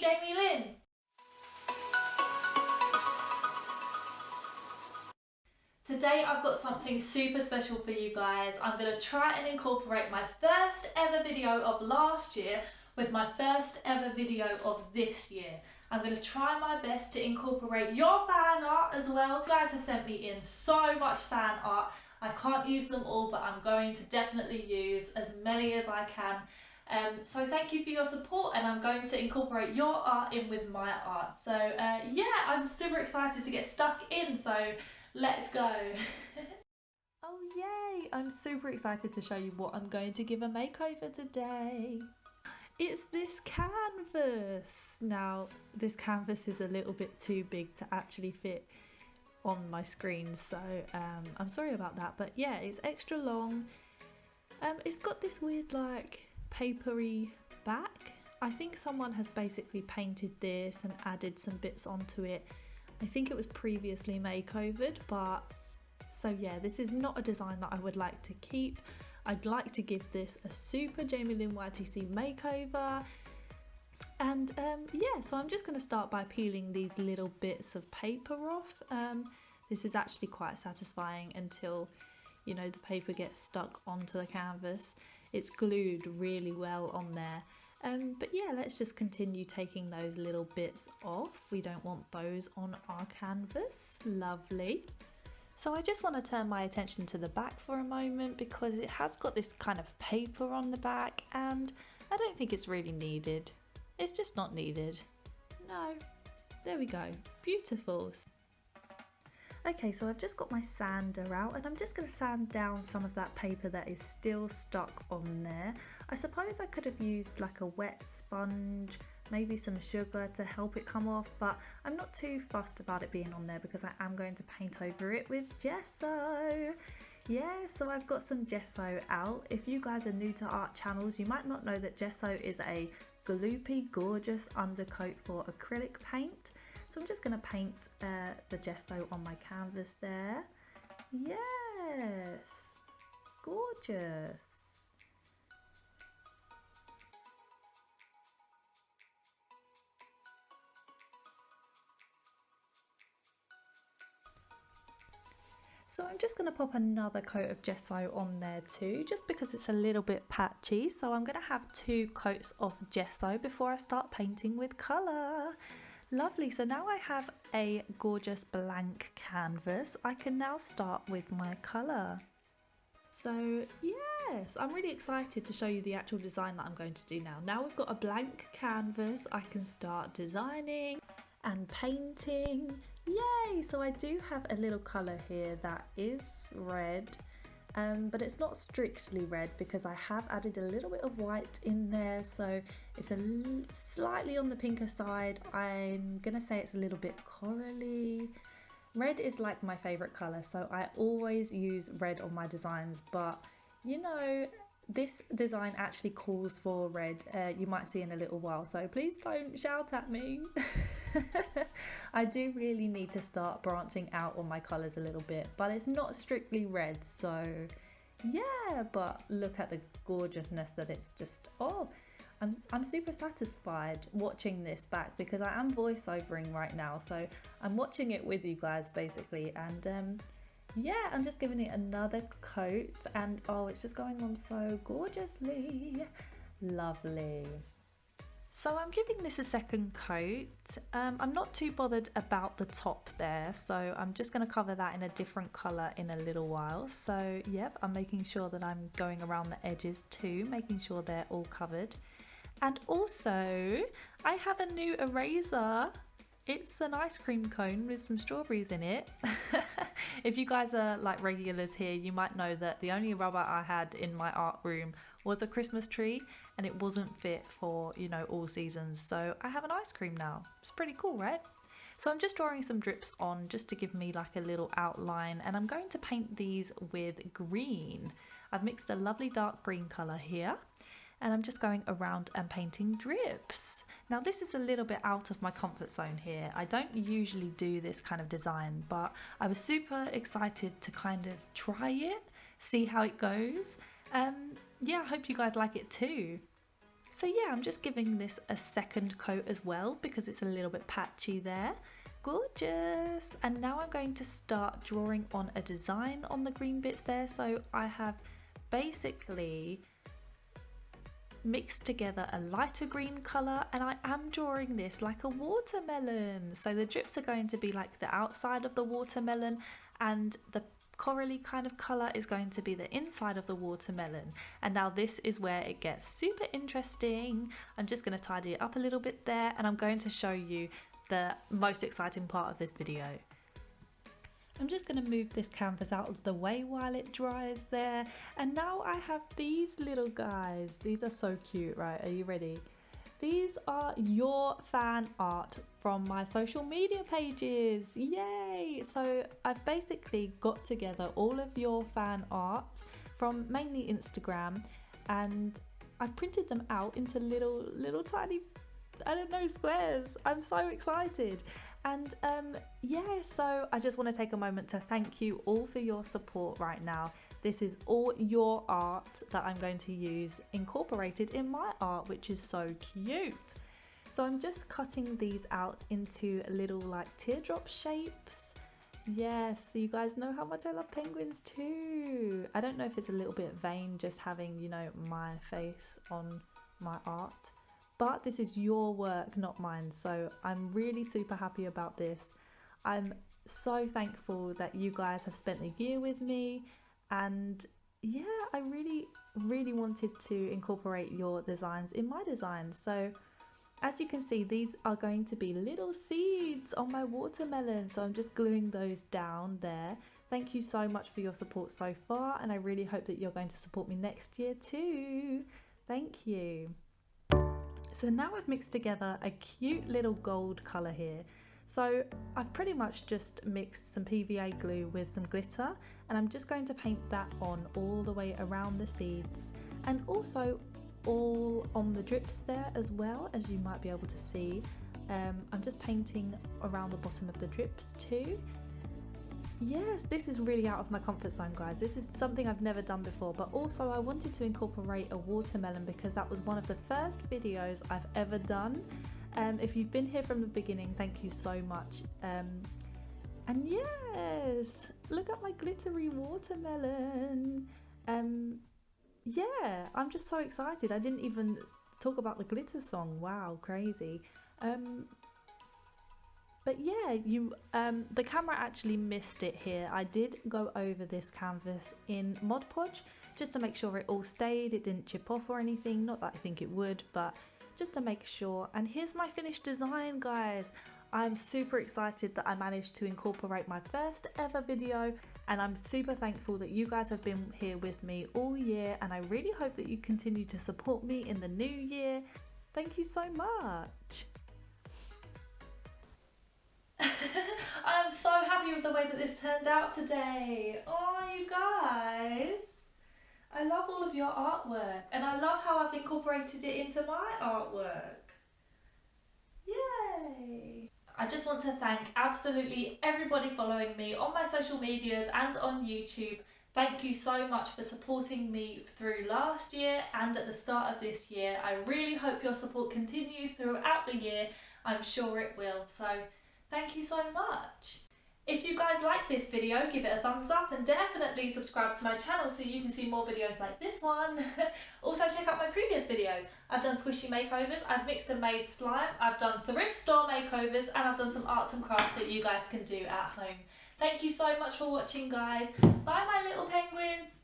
Jamie-Lynn. Today I've got something super special for you guys. I'm going to try and incorporate my first ever video of last year with my first ever video of this year. I'm going to try my best to incorporate your fan art as well. You guys have sent me in so much fan art. I can't use them all, but I'm going to definitely use as many as I can. So thank you for your support, and I'm going to incorporate your art in with my art. So yeah, I'm super excited to get stuck in, so let's go. Oh yay, I'm super excited to show you what I'm going to give a makeover today. It's this canvas. Now, this canvas is a little bit too big to actually fit on my screen, so I'm sorry about that, but yeah, it's extra long. It's got this weird like papery back. I think someone has basically painted this and added some bits onto it. I think it was previously makeovered, but so yeah, this is not a design that I would like to keep. I'd like to give this a super JamieLynnYTC makeover. And yeah, so I'm just going to start by peeling these little bits of paper off. This is actually quite satisfying until, you know, the paper gets stuck onto the canvas. It's glued really well on there. But yeah, let's just continue taking those little bits off. We don't want those on our canvas. Lovely. So I just want to turn my attention to the back for a moment because it has got this kind of paper on the back, and I don't think it's really needed. It's just not needed. No. There we go. Beautiful. Okay, so I've just got my sander out, and I'm just going to sand down some of that paper that is still stuck on there. I suppose I could have used like a wet sponge, maybe some sugar to help it come off, but I'm not too fussed about it being on there because I am going to paint over it with gesso. Yeah, so I've got some gesso out. If you guys are new to art channels, you might not know that gesso is a gloopy, gorgeous undercoat for acrylic paint. So I'm just going to paint the gesso on my canvas there. Yes, gorgeous. So I'm just going to pop another coat of gesso on there too, just because it's a little bit patchy. So I'm going to have 2 coats of gesso before I start painting with colour. Lovely, so now I have a gorgeous blank canvas. I can now start with my colour. So yes, I'm really excited to show you the actual design that I'm going to do now. Now we've got a blank canvas, I can start designing and painting. Yay! So I do have a little colour here that is red, but it's not strictly red because I have added a little bit of white in there, so it's slightly on the pinker side. I'm gonna say it's a little bit corally. Red is like my favourite colour, so I always use red on my designs, but you know, this design actually calls for red. You might see in a little while, so please don't shout at me. I do really need to start branching out on my colours a little bit, but it's not strictly red, so yeah, but look at the gorgeousness that it's just, oh, I'm super satisfied watching this back because I am voiceovering right now, so I'm watching it with you guys basically, and yeah, I'm just giving it another coat, and oh, it's just going on so gorgeously. Lovely. So I'm giving this a second coat. I'm not too bothered about the top there, so I'm just going to cover that in a different colour in a little while. So yep, I'm making sure that I'm going around the edges too, making sure they're all covered. And also, I have a new eraser. It's an ice cream cone with some strawberries in it. If you guys are like regulars here, you might know that the only rubber I had in my art room was a Christmas tree, and it wasn't fit for, you know, all seasons. So I have an ice cream now. It's pretty cool, right? So I'm just drawing some drips on just to give me like a little outline, and I'm going to paint these with green. I've mixed a lovely dark green colour here, and I'm just going around and painting drips. Now this is a little bit out of my comfort zone here. I don't usually do this kind of design, but I was super excited to kind of try it, see how it goes. Yeah, I hope you guys like it too. So yeah, I'm just giving this a second coat as well because it's a little bit patchy there. Gorgeous. And now I'm going to start drawing on a design on the green bits there. So I have basically mixed together a lighter green colour, and I am drawing this like a watermelon. So the drips are going to be like the outside of the watermelon, and the corally kind of colour is going to be the inside of the watermelon. And now this is where it gets super interesting. I'm just going to tidy it up a little bit there, and I'm going to show you the most exciting part of this video. I'm just going to move this canvas out of the way while it dries there, and now I have these little guys. These are so cute, right? Are you ready? These are your fan art from my social media pages. Yay! So I've basically got together all of your fan art from mainly Instagram, and I've printed them out into little tiny, I don't know, squares. I'm so excited. And yeah, so I just want to take a moment to thank you all for your support right now. This is all your art that I'm going to use incorporated in my art, which is so cute. So I'm just cutting these out into little like teardrop shapes. Yes, you guys know how much I love penguins too. I don't know if it's a little bit vain just having, you know, my face on my art, but this is your work, not mine. So I'm really super happy about this. I'm so thankful that you guys have spent the year with me. And yeah, I really wanted to incorporate your designs in my designs. So as you can see, these are going to be little seeds on my watermelon. So I'm just gluing those down there. Thank you so much for your support so far. And I really hope that you're going to support me next year too. Thank you. So now I've mixed together a cute little gold colour here. So I've pretty much just mixed some PVA glue with some glitter, and I'm just going to paint that on all the way around the seeds, and also all on the drips there as well, as you might be able to see. I'm just painting around the bottom of the drips too. Yes, this is really out of my comfort zone, guys. This is something I've never done before, but also I wanted to incorporate a watermelon because that was one of the first videos I've ever done. If you've been here from the beginning, thank you so much. And yes, look at my glittery watermelon. Yeah, I'm just so excited. I didn't even talk about the glitter song. Wow, crazy. But yeah, the camera actually missed it here. I did go over this canvas in Mod Podge just to make sure it all stayed. It didn't chip off or anything. Not that I think it would, but just to make sure. And here's my finished design, guys. I'm super excited that I managed to incorporate my first ever video, and I'm super thankful that you guys have been here with me all year, and I really hope that you continue to support me in the new year. Thank you so much. I'm so happy with the way that this turned out today. Oh, you guys. I love all of your artwork, and I love how I've incorporated it into my artwork. Yay! I just want to thank absolutely everybody following me on my social medias and on YouTube. Thank you so much for supporting me through last year and at the start of this year. I really hope your support continues throughout the year. I'm sure it will. So thank you so much. If you guys like this video, give it a thumbs up and definitely subscribe to my channel so you can see more videos like this one. Also check out my previous videos. I've done squishy makeovers, I've mixed and made slime, I've done thrift store makeovers, and I've done some arts and crafts that you guys can do at home. Thank you so much for watching, guys. Bye my little penguins.